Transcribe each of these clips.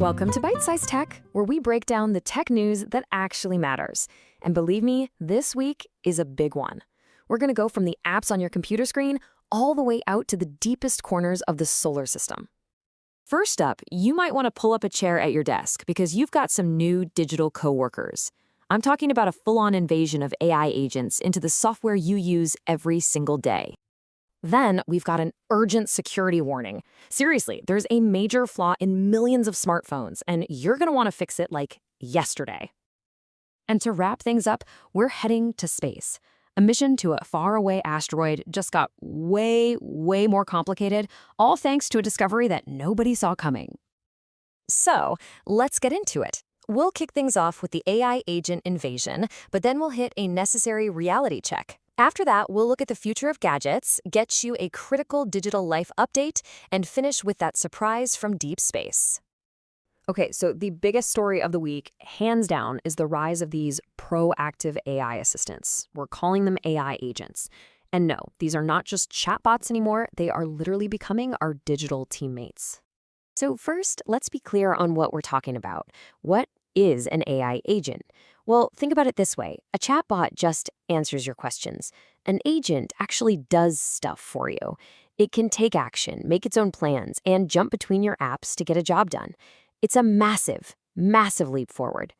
Welcome to Byte-Sized Tech, where we break down the tech news that actually matters. And believe me, this week is a big one. We're going to go from the apps on your computer screen all the way out to the deepest corners of the solar system. First up, you might want to pull up a chair at your desk because you've got some new digital coworkers. I'm talking about a full-on invasion of AI agents into the software you use every single day. Then we've got an urgent security warning. Seriously, there's a major flaw in millions of smartphones, and you're going to want to fix it like yesterday. And to wrap things up, we're heading to space. A mission to a faraway asteroid just got way more complicated, all thanks to a discovery that nobody saw coming. So, let's get into it. We'll kick things off with the AI agent invasion, but then we'll hit a necessary reality check. After that, we'll look at the future of gadgets, get you a critical digital life update, and finish with that surprise from deep space. Okay, so the biggest story of the week, hands down, is the rise of these proactive AI assistants. We're calling them AI agents. And no, these are not just chatbots anymore. They are literally becoming our digital teammates. So first, let's be clear on what we're talking about. What is an AI agent? Well, think about it this way. A chatbot just answers your questions. An agent actually does stuff for you. It can take action, make its own plans, and jump between your apps to get a job done. It's a massive leap forward.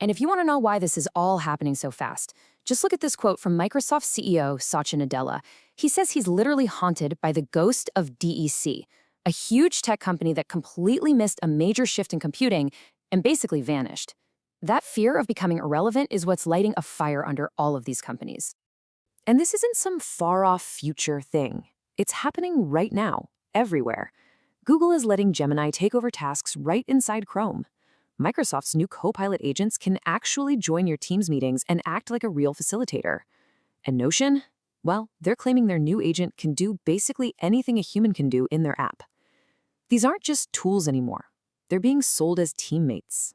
And if you want to know why this is all happening so fast, just look at this quote from Microsoft CEO Satya Nadella. He says he's literally haunted by the ghost of DEC, a huge tech company that completely missed a major shift in computing and basically vanished. That fear of becoming irrelevant is what's lighting a fire under all of these companies. And this isn't some far-off future thing. It's happening right now, everywhere. Google is letting Gemini take over tasks right inside Chrome. Microsoft's new Copilot agents can actually join your Teams meetings and act like a real facilitator. And Notion? Well, they're claiming their new agent can do basically anything a human can do in their app. These aren't just tools anymore. They're being sold as teammates.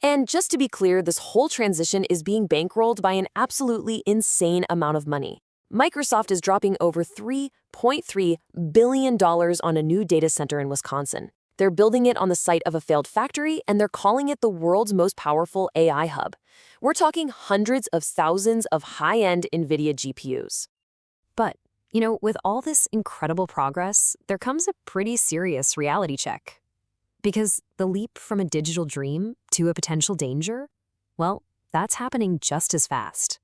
And just to be clear, this whole transition is being bankrolled by an absolutely insane amount of money. Microsoft is dropping over $3.3 billion on a new data center in Wisconsin. They're building it on the site of a failed factory, and they're calling it the world's most powerful AI hub. We're talking hundreds of thousands of high-end NVIDIA GPUs. But, with all this incredible progress, there comes a pretty serious reality check. Because the leap from a digital dream to a potential danger, well, that's happening just as fast.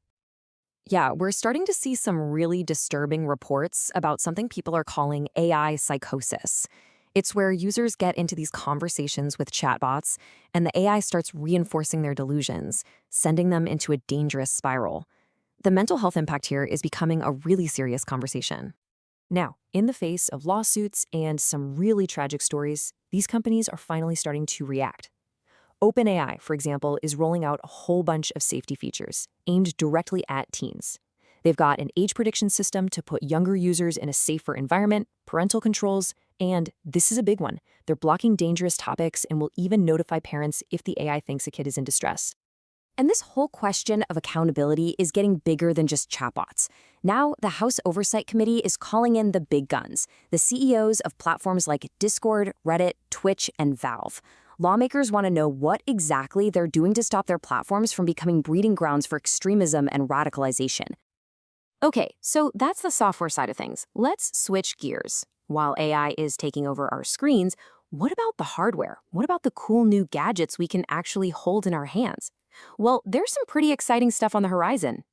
Yeah, we're starting to see some really disturbing reports about something people are calling AI psychosis. It's where users get into these conversations with chatbots, and the AI starts reinforcing their delusions, sending them into a dangerous spiral. The mental health impact here is becoming a really serious conversation. Now, in the face of lawsuits and some really tragic stories, these companies are finally starting to react. OpenAI, for example, is rolling out a whole bunch of safety features aimed directly at teens. They've got an age prediction system to put younger users in a safer environment, parental controls, and this is a big one. They're blocking dangerous topics and will even notify parents if the AI thinks a kid is in distress. And this whole question of accountability is getting bigger than just chatbots. Now, the House Oversight Committee is calling in the big guns, the CEOs of platforms like Discord, Reddit, Twitch, and Valve. Lawmakers want to know what exactly they're doing to stop their platforms from becoming breeding grounds for extremism and radicalization. Okay, so that's the software side of things. Let's switch gears. While AI is taking over our screens, what about the hardware? What about the cool new gadgets we can actually hold in our hands? Well, there's some pretty exciting stuff on the horizon.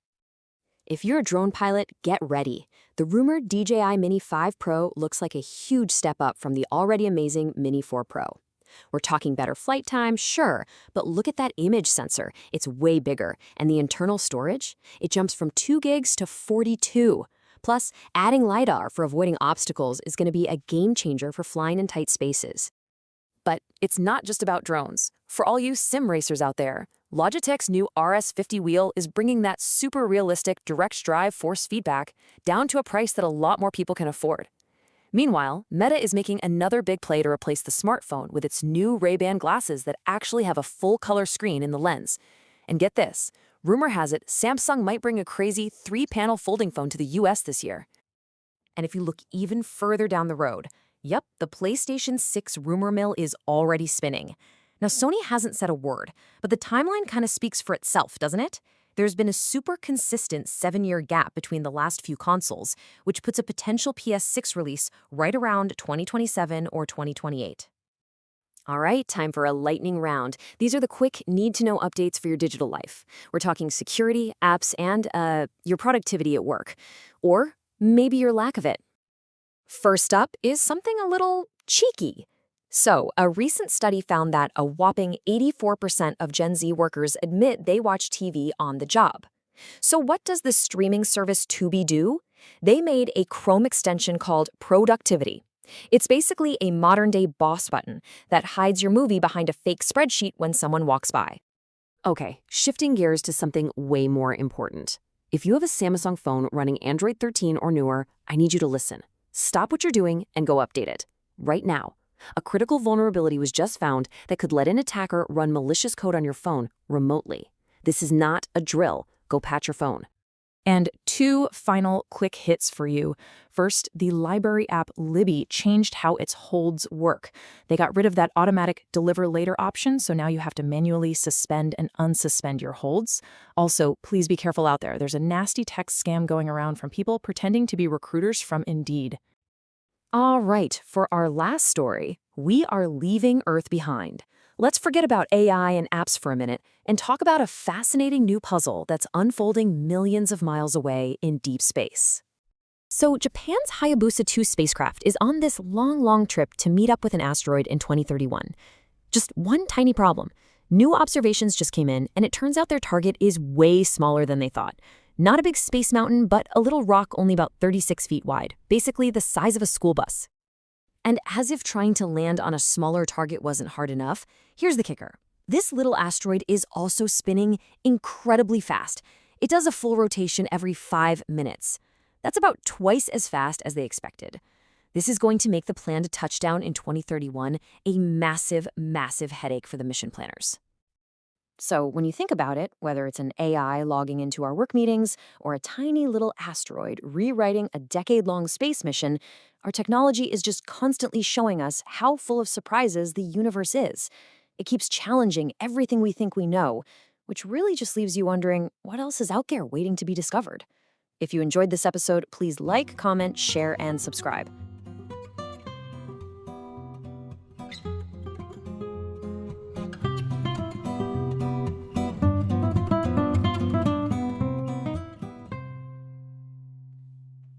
If you're a drone pilot, get ready. The rumored DJI Mini 5 Pro looks like a huge step up from the already amazing Mini 4 Pro. We're talking better flight time, sure, but look at that image sensor. It's way bigger. And the internal storage? It jumps from 2 gigs to 42. Plus, adding LiDAR for avoiding obstacles is going to be a game changer for flying in tight spaces. But it's not just about drones. For all you sim racers out there, Logitech's new RS50 wheel is bringing that super realistic direct drive force feedback down to a price that a lot more people can afford. Meanwhile, Meta is making another big play to replace the smartphone with its new Ray-Ban glasses that actually have a full-color screen in the lens. And get this, rumor has it Samsung might bring a crazy 3-panel folding phone to the US this year. And if you look even further down the road, Yep, the PlayStation 6 rumor mill is already spinning. Now, Sony hasn't said a word, but the timeline kind of speaks for itself, doesn't it? There's been a super consistent 7-year gap between the last few consoles, which puts a potential PS6 release right around 2027 or 2028. All right, time for a lightning round. These are the quick need-to-know updates for your digital life. We're talking security, apps, and your productivity at work. Or maybe your lack of it. First up is something a little cheeky. So, a recent study found that a whopping 84% of Gen Z workers admit they watch TV on the job. So, what does the streaming service Tubi do? They made a Chrome extension called Productivity. It's basically a modern-day boss button that hides your movie behind a fake spreadsheet when someone walks by. Okay, shifting gears to something way more important. If you have a Samsung phone running Android 13 or newer, I need you to listen. Stop what you're doing and go update it. Right now. A critical vulnerability was just found that could let an attacker run malicious code on your phone remotely. This is not a drill. Go patch your phone. And 2 final quick hits for you. First, the library app Libby changed how its holds work. They got rid of that automatic deliver later option, so now you have to manually suspend and unsuspend your holds. Also, please be careful out there. There's a nasty text scam going around from people pretending to be recruiters from Indeed. All right, for our last story, we are leaving Earth behind. Let's forget about AI and apps for a minute and talk about a fascinating new puzzle that's unfolding millions of miles away in deep space. So, Japan's Hayabusa 2 spacecraft is on this long trip to meet up with an asteroid in 2031. Just one tiny problem. New observations just came in, and it turns out their target is way smaller than they thought. Not a big space mountain, but a little rock only about 36 feet wide, basically the size of a school bus. And as if trying to land on a smaller target wasn't hard enough, here's the kicker. This little asteroid is also spinning incredibly fast. It does a full rotation every 5 minutes. That's about twice as fast as they expected. This is going to make the planned touchdown in 2031 a massive headache for the mission planners. So when you think about it, whether it's an AI logging into our work meetings or a tiny little asteroid rewriting a decade-long space mission, our technology is just constantly showing us how full of surprises the universe is. It keeps challenging everything we think we know, which really just leaves you wondering what else is out there waiting to be discovered. If you enjoyed this episode, please like, comment, share, and subscribe.